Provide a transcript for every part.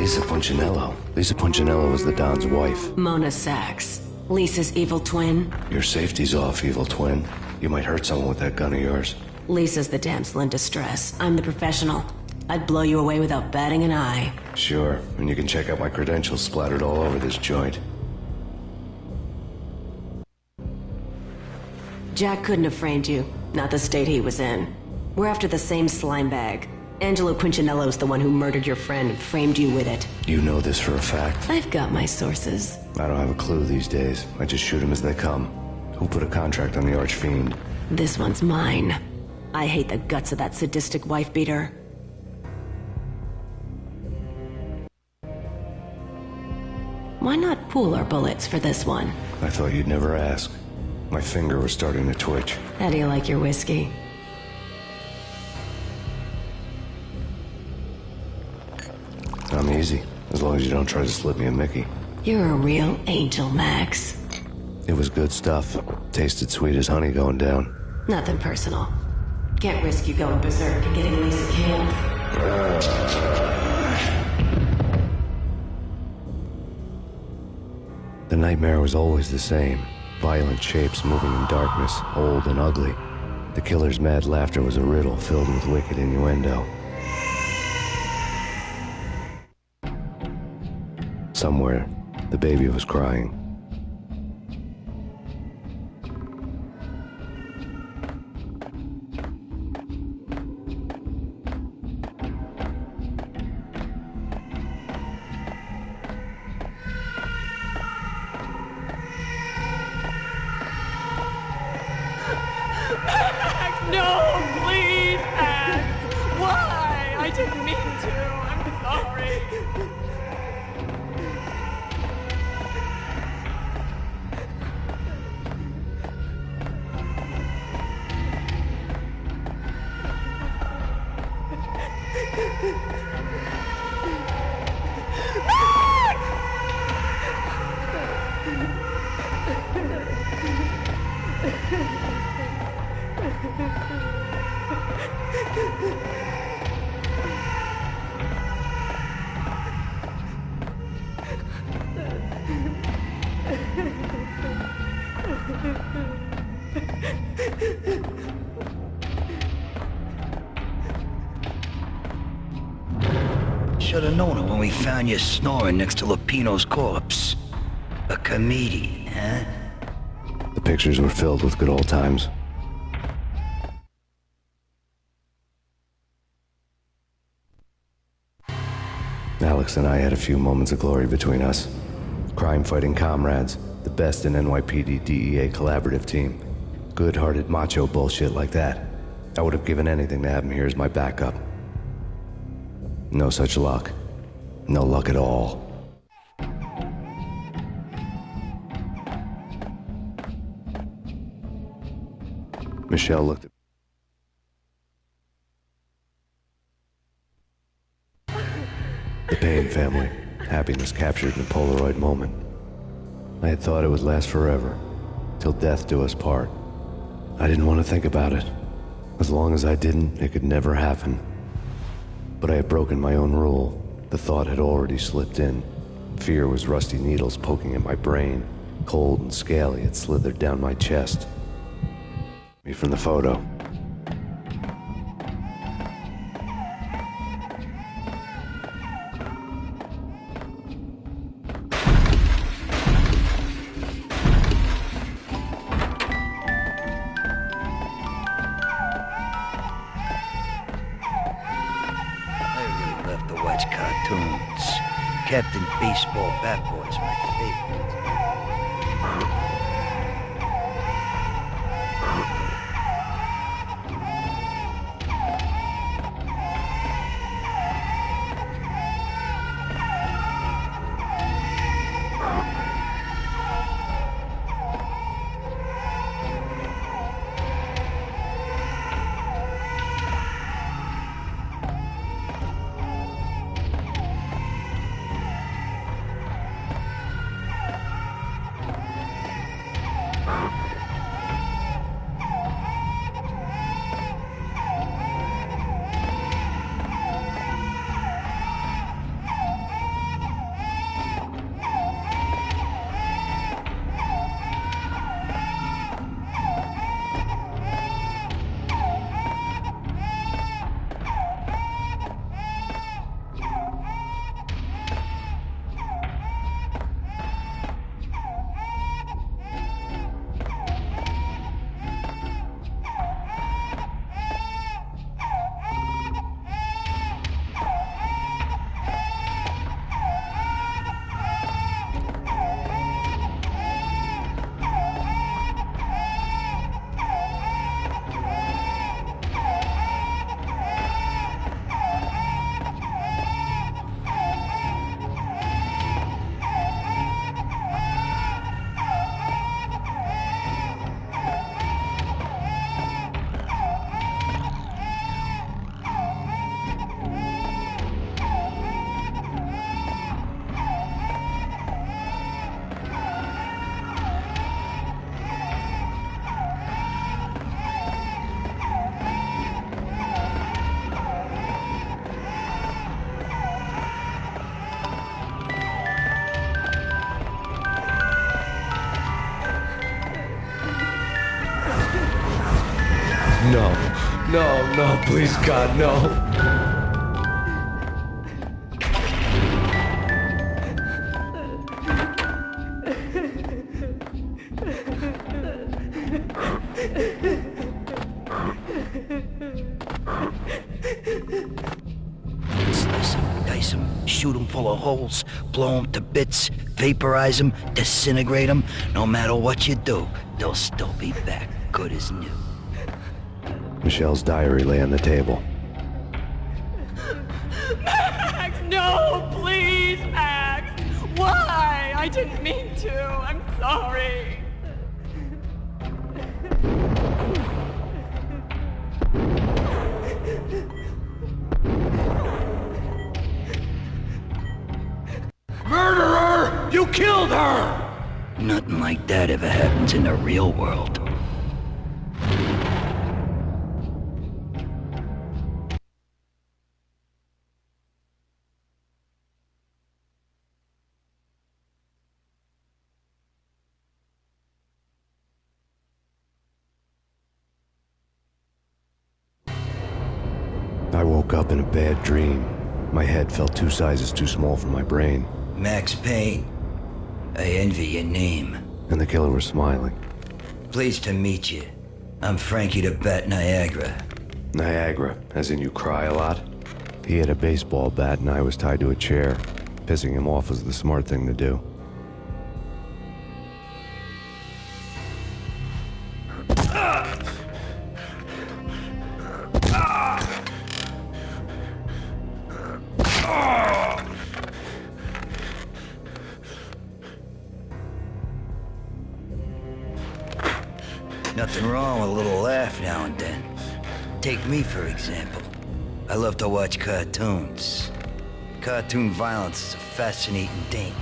Lisa Punchinello. Lisa Punchinello was the Don's wife. Mona Sachs. Lisa's evil twin. Your safety's off, evil twin. You might hurt someone with that gun of yours. Lisa's the damsel in distress. I'm the professional. I'd blow you away without batting an eye. Sure, and you can check out my credentials splattered all over this joint. Jack couldn't have framed you. Not the state he was in. We're after the same slime bag. Angelo Punchinello's the one who murdered your friend and framed you with it. You know this for a fact? I've got my sources. I don't have a clue these days. I just shoot them as they come. Who put a contract on the archfiend? This one's mine. I hate the guts of that sadistic wife-beater. Why not pool our bullets for this one? I thought you'd never ask. My finger was starting to twitch. How do you like your whiskey? I'm easy, as long as you don't try to slip me a Mickey. You're a real angel, Max. It was good stuff. Tasted sweet as honey going down. Nothing personal. Can't risk you going berserk and getting Lisa killed. The nightmare was always the same. Violent shapes moving in darkness, old and ugly. The killer's mad laughter was a riddle filled with wicked innuendo. Somewhere, the baby was crying. No, please, Max! Why? I didn't mean to. I'm sorry. Should have known it when we found you snoring next to Lupino's corpse. A comedian, huh? The pictures were filled with good old times. Alex and I had a few moments of glory between us. Crime-fighting comrades, the best in NYPD DEA collaborative team. Good-hearted macho bullshit like that. I would have given anything to have him here as my backup. No such luck. No luck at all. Michelle looked at the Payne family. Happiness captured in a Polaroid moment. I had thought it would last forever, till death do us part. I didn't want to think about it. As long as I didn't, it could never happen. But I had broken my own rule. The thought had already slipped in. Fear was rusty needles poking at my brain. Cold and scaly, it slithered down my chest. Me from the photo. Cartoons. Captain Baseball Bat Boy's my favorite. No. No, no, please, God, no. Slice 'em, dice 'em, shoot 'em full of holes, blow 'em to bits, vaporize 'em, disintegrate 'em. No matter what you do, they'll still be back, good as new. Michelle's diary lay on the table. Max, no, please, Max. Why? I didn't mean to. I'm sorry. Murderer! You killed her! Nothing like that ever happens in the real world. I woke up in a bad dream. My head felt 2 sizes too small for my brain. Max Payne, I envy your name. And the killer was smiling. Pleased to meet you. I'm Frankie the Bat Niagara. Niagara, as in you cry a lot? He had a baseball bat and I was tied to a chair. Pissing him off was the smart thing to do. Nothing wrong with a little laugh now and then. Take me, for example. I love to watch cartoons. Cartoon violence is a fascinating thing.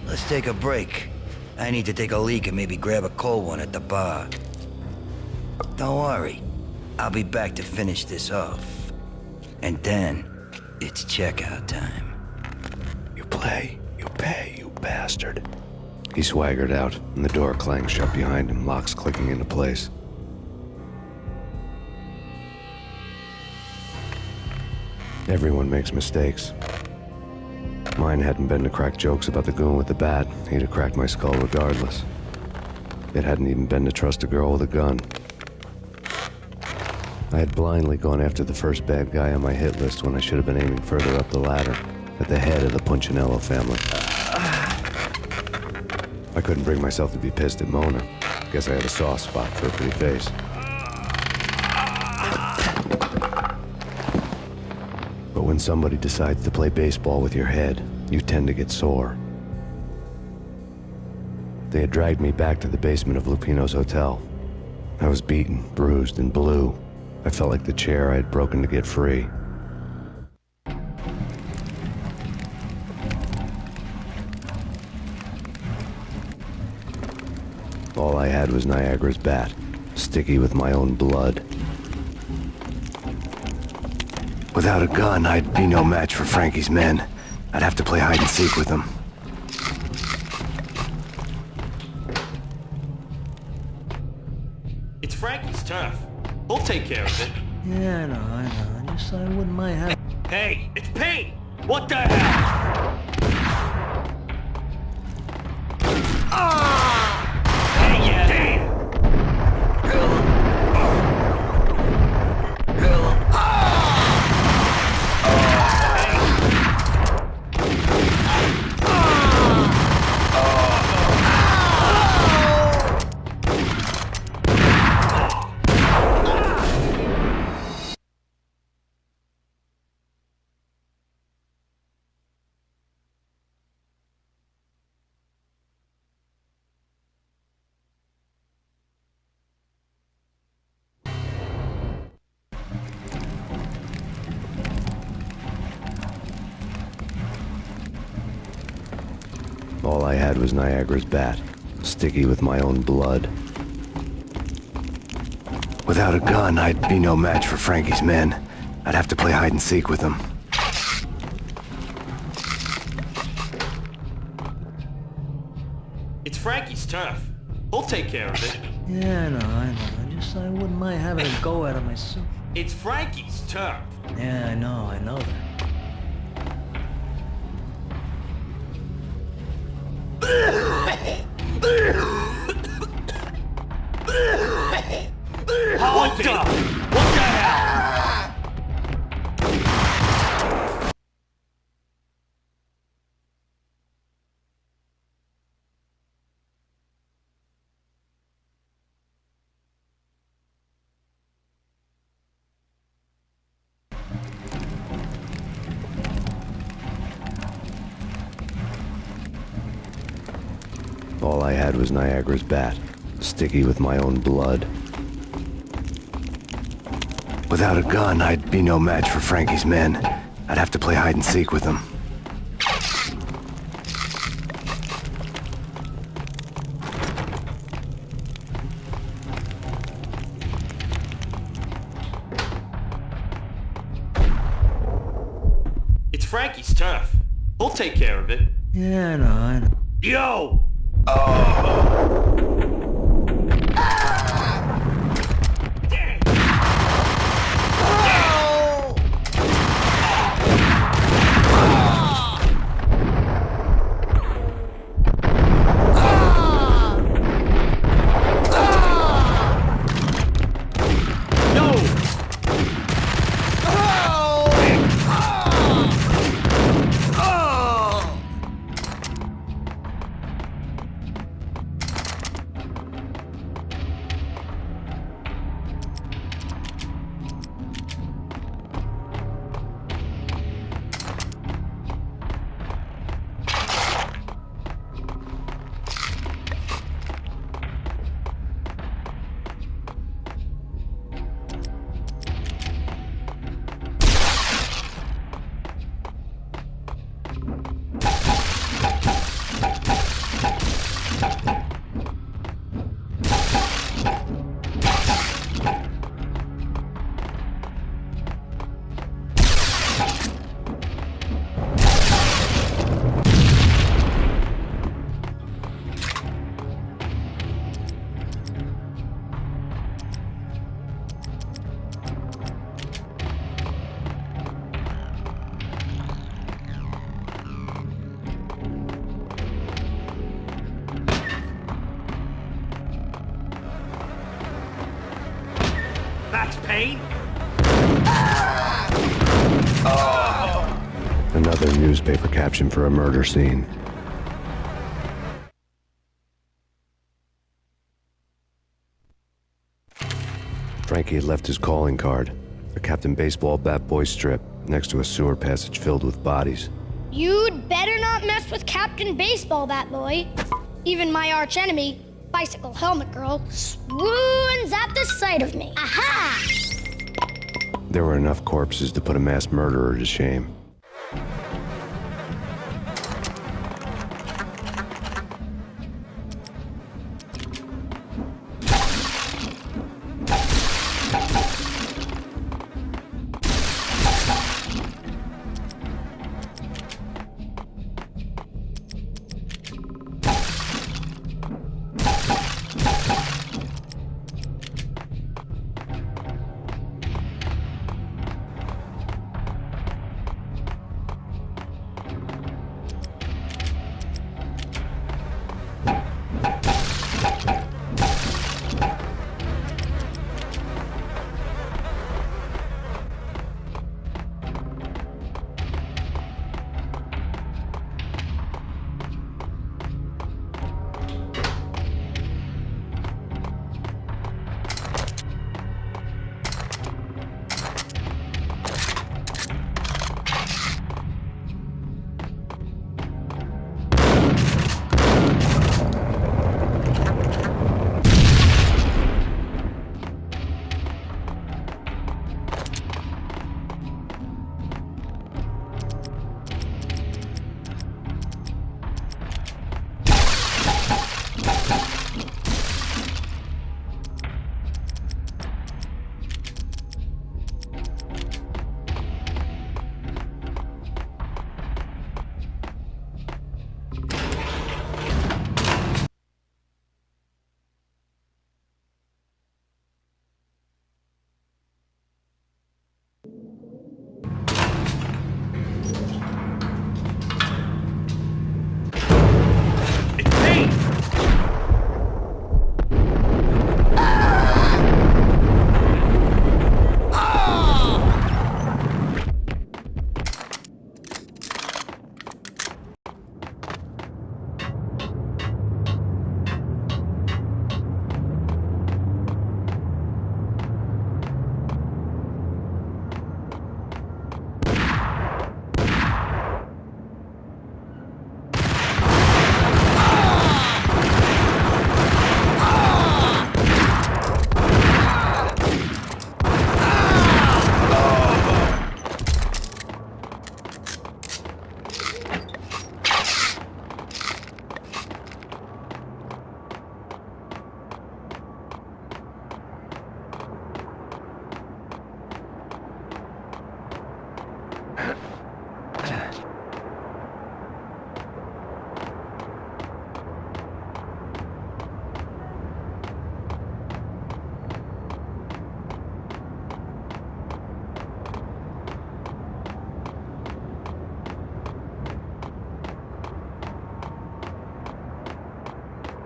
Let's take a break. I need to take a leak and maybe grab a cold one at the bar. Don't worry. I'll be back to finish this off. And then, it's checkout time. You play, you pay, you bastard. He swaggered out, and the door clanged shut behind him, locks clicking into place. Everyone makes mistakes. Mine hadn't been to crack jokes about the goon with the bat. He'd have cracked my skull regardless. It hadn't even been to trust a girl with a gun. I had blindly gone after the first bad guy on my hit list when I should have been aiming further up the ladder, at the head of the Punchinello family. I couldn't bring myself to be pissed at Mona. Guess I had a soft spot for a pretty face. But when somebody decides to play baseball with your head, you tend to get sore. They had dragged me back to the basement of Lupino's hotel. I was beaten, bruised, and blue. I felt like the chair I had broken to get free. All I had was Niagara's bat, sticky with my own blood. Without a gun, I'd be no match for Frankie's men. I'd have to play hide and seek with them. It's Frankie's turf. We'll take care of it. Yeah, I know. I just I wouldn't mind having... Hey, it's Payne! What the hell? Hey, yeah. Damn! All I had was Niagara's bat, sticky with my own blood. Without a gun, I'd be no match for Frankie's men. I'd have to play hide and seek with them. It's Frankie's turf. We'll take care of it. Yeah, I know. I Just I wouldn't mind having a go at him myself. It's Frankie's turf. Yeah, I know that. What the hell? All I had was Niagara's bat, sticky with my own blood. Without a gun, I'd be no match for Frankie's men. I'd have to play hide and seek with them. It's Frankie's turf. We'll take care of it. Yeah, I know. Yo! That's Payne? Another newspaper caption for a murder scene. Frankie had left his calling card, a Captain Baseball bat boy strip, next to a sewer passage filled with bodies. You'd better not mess with Captain Baseball Bat Boy. Even my arch enemy, Bicycle Helmet Girl, swoons at the sight of me. Aha! There were enough corpses to put a mass murderer to shame.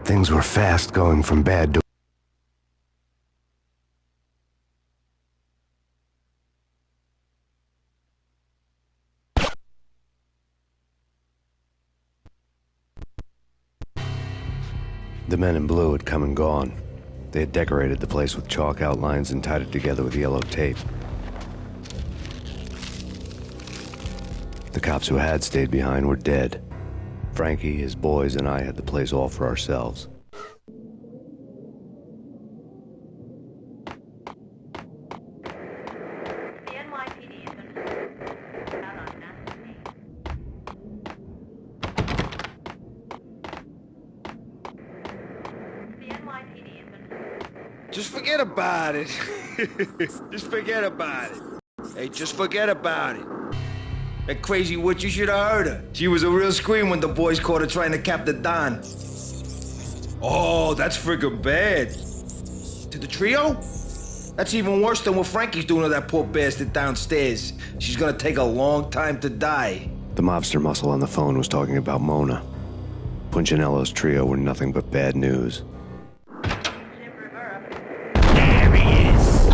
Things were fast going from bad to... The men in blue had come and gone. They had decorated the place with chalk outlines and tied it together with yellow tape. The cops who had stayed behind were dead. Frankie, his boys, and I had the place all for ourselves. Just forget about it. Just forget about it. Hey, just forget about it. That crazy witch, you should have heard her. She was a real scream when the boys caught her trying to cap the Don. Oh, that's friggin' bad. To the trio? That's even worse than what Frankie's doing to that poor bastard downstairs. She's gonna take a long time to die. The mobster muscle on the phone was talking about Mona. Punchinello's trio were nothing but bad news. There he is!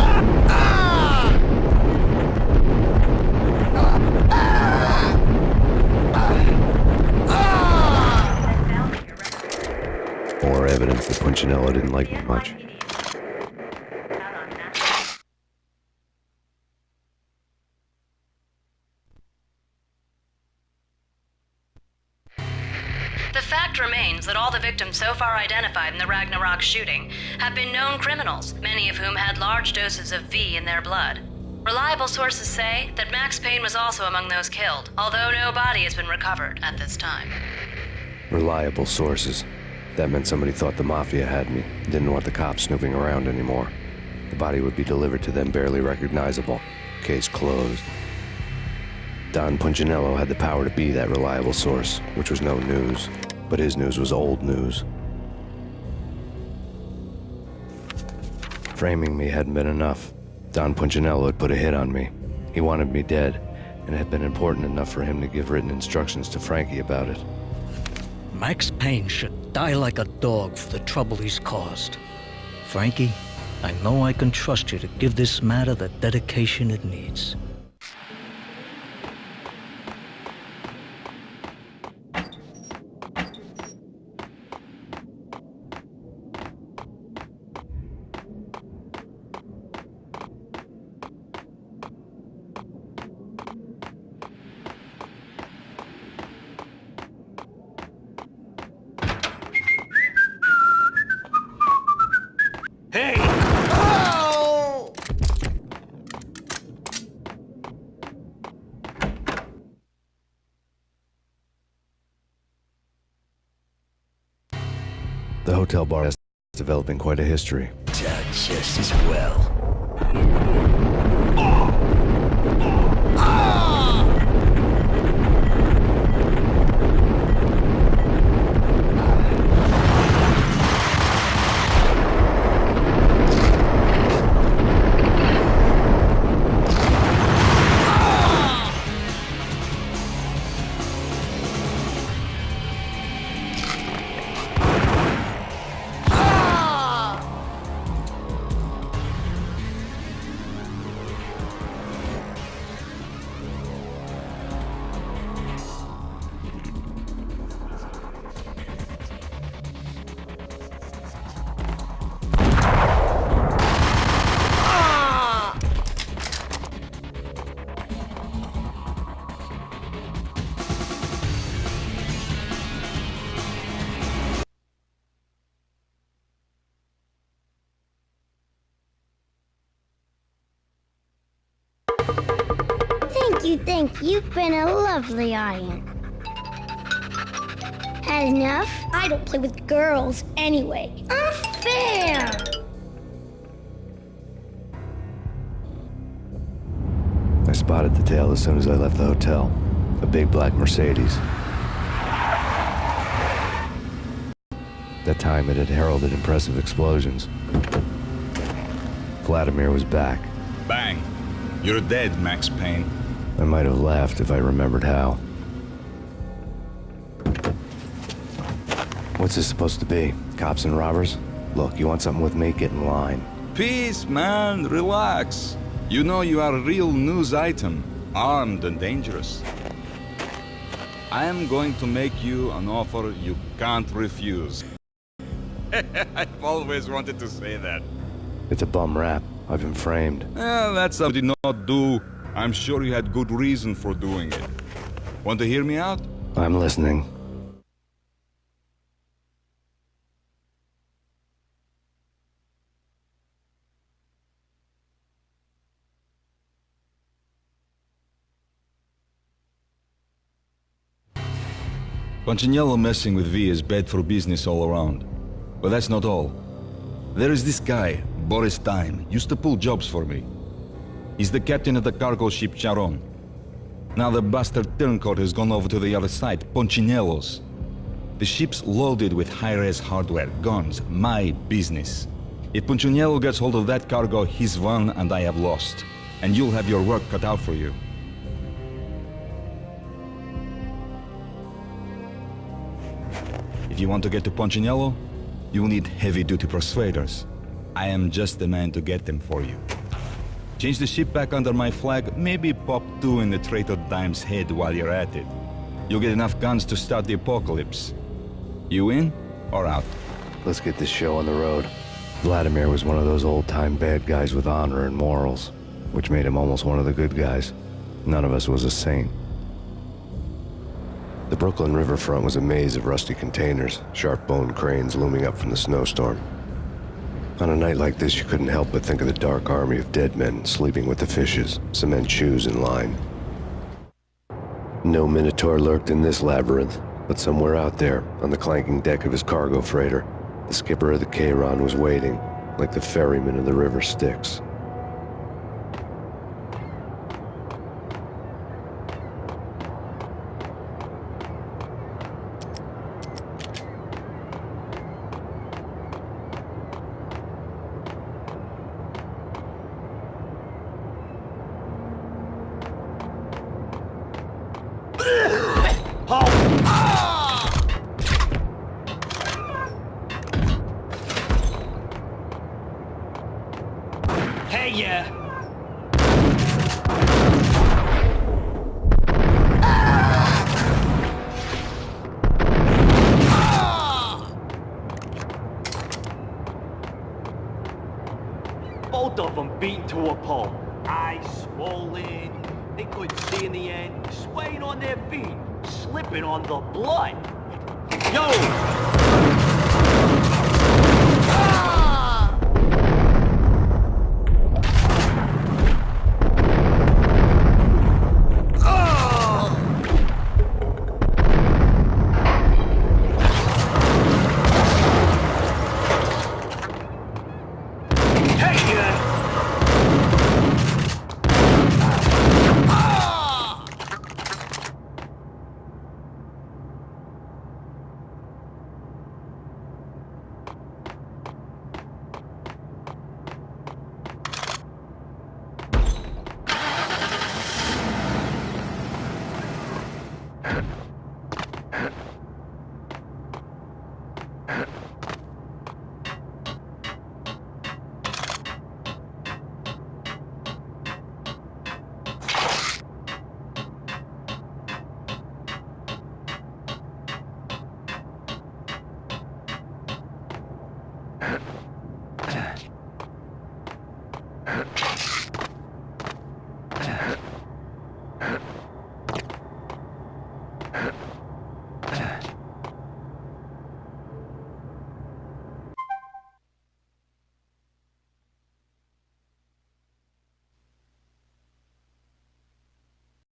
More evidence that Punchinello didn't like me much. The fact remains that all the victims so far identified in the Ragnarok shooting have been known criminals, many of whom had large doses of V in their blood. Reliable sources say that Max Payne was also among those killed, although no body has been recovered at this time. Reliable sources. That meant somebody thought the Mafia had me, didn't want the cops snooping around anymore. The body would be delivered to them barely recognizable. Case closed. Don Punchinello had the power to be that reliable source, which was no news. But his news was old news. Framing me hadn't been enough. Don Punchinello had put a hit on me. He wanted me dead, and it had been important enough for him to give written instructions to Frankie about it. Max Payne should die like a dog for the trouble he's caused. Frankie, I know I can trust you to give this matter the dedication it needs. Hey! Oh! The hotel bar is developing quite a history. Just as well. Thank you. You've been a lovely audience. Had enough? I don't play with girls anyway. Unfair! I spotted the tail as soon as I left the hotel. A big black Mercedes. That time it had heralded impressive explosions. Vladimir was back. Bang. You're dead, Max Payne. I might have laughed if I remembered how. What's this supposed to be? Cops and robbers? Look, you want something with me? Get in line. Peace, man. Relax. You know you are a real news item. Armed and dangerous. I am going to make you an offer you can't refuse. I've always wanted to say that. It's a bum rap. I've been framed. That's something you did not do. I'm sure you had good reason for doing it. Want to hear me out? I'm listening. Punchinello messing with V is bad for business all around. But that's not all. There is this guy, Boris Time, used to pull jobs for me. He's the captain of the cargo ship Charon. Now the bastard turncoat has gone over to the other side, Punchinello's. The ship's loaded with high-res hardware, guns, my business. If Punchinello gets hold of that cargo, he's won and I have lost. And you'll have your work cut out for you. If you want to get to Punchinello, you'll need heavy-duty persuaders. I am just the man to get them for you. Change the ship back under my flag, maybe pop 2 in the traitor Dime's head while you're at it. You'll get enough guns to start the apocalypse. You in or out? Let's get this show on the road. Vladimir was one of those old-time bad guys with honor and morals, which made him almost one of the good guys. None of us was a saint. The Brooklyn riverfront was a maze of rusty containers, sharp-boned cranes looming up from the snowstorm. On a night like this, you couldn't help but think of the dark army of dead men sleeping with the fishes, cement shoes in line. No Minotaur lurked in this labyrinth, but somewhere out there, on the clanking deck of his cargo freighter, the skipper of the Chiron was waiting, like the ferryman of the river Styx. Both of them beaten to a pulp. Eyes swollen. They couldn't see in the end. Swaying on their feet. Slipping on the blood. Yo!